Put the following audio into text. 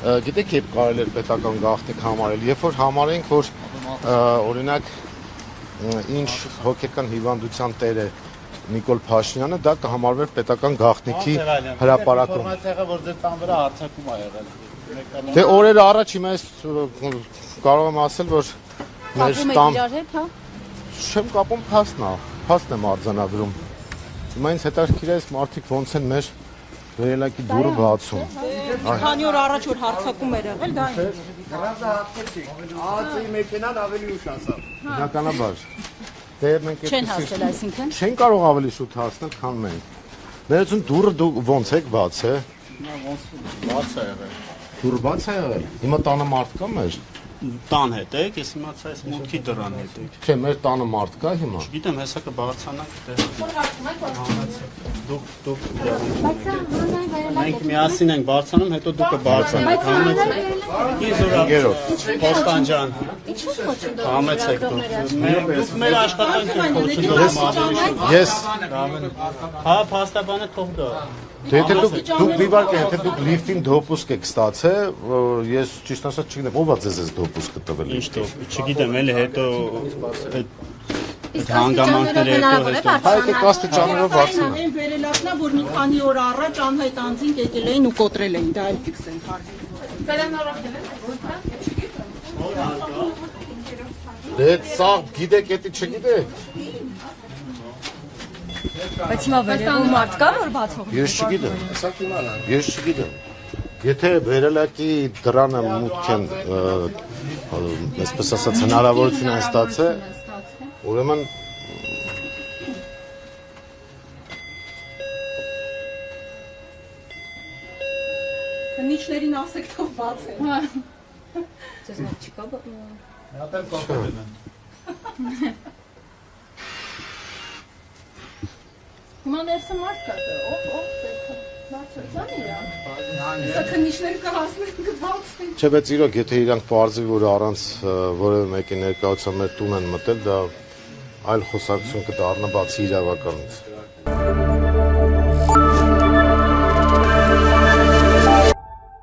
Գիտեք, երբ կարելի էր պետական գաղտնիք համարել, երբ որ համարենք, որ օրինակ ինչ հոգեկան հիվանդության տեր է Նիկոլ Փաշինյանը, դա կհամարվեր պետական գաղտնիքի հրապարակում։ Ինֆորմացիա, որ ձեր տան վրա հարձակում ա եղել։ Դե օրեր առաջ հիմա ես կարող եմ ասել, որ մեր տան իրար հետ, հա։ Չեմ կապում փաստն եմ արձանագրում։ Հիմա ինձ հետաքրքիր է մարդիկ ոնց են մեր վերելակի դուռը բացում։ Քանի օր առաջ որ հարձակում էր եղել, դա է։ Գրանցը հատկեցիք, ԱԱՑ-ի մեքենան ավելի ուշ ասավ։ Բնականաբար։ Դե մենք Չեն հասել, այսինքն։ Չեն կարող ավելի շուտ հասնել, քան մենք։ Ներեցուն դուռը դու ոնց եք բացել։ Բաց է եղել։ Դուռը բաց է եղել։ Հիմա տանը մարդ կա մեր։ Տան հետ եք, ես իմացա այս մուտքի դռան հետ եք։ Չէ, մեր տանը մարդ կա հիմա։ Գիտեմ, հեսա կբարձրանաք դուք մենք միասին ենք բարձրանում, հետո դուք կբարձրանաք, համեցեք։ Պոստան ջան, համեցեք դուք մեր աշխատանքը կոչում Ես հա, փաստաբանը թող դա։ Դե եթե դուք մի վարք եթե դուք լիֆտին դոպուսկ եք ստացել, ես ճիշտ ասած չգիտեմ, ով է ձեզ դոպուսկը տվել։ Ինչ դոպ, չգիտեմ, էլի հետո այդ հանգամանքները հետո Հայկը կաստիճաններով բարձրացնում։ Այն վերելակն է, որ մի քանի օր առաջ անհայտ անձինք եկել էին ու կոտրել էին, դա էլ ֆիքս են հարկել։ Դե սա գիտեք, էդի չգիտեք։ Բայց հիմա վերևում մարդ կա, որ բացող։ Ես չգիտեմ։ Ես չգիտեմ։ Եթե վերելակի դրանը մուտք են, այսպես ասած, հնարավորություն են ստացել, ուրեմն Քննիչներին ասեք թող բացեն։ Ձեզ մոտ չկա Հատ էլ կոպել են։ Հիմա ներսը մարդ կա, ով պետք է բարձրացան իրան։ Սա քննիչներ կհասնեն կբացեն։ Չէ, բայց իրոք, եթե իրանք պարզվի, որ առանց որևէ մեկի ներկայության մեր տուն են մտել, դա այլ խոսակցություն կդառնա բացի իրավականից։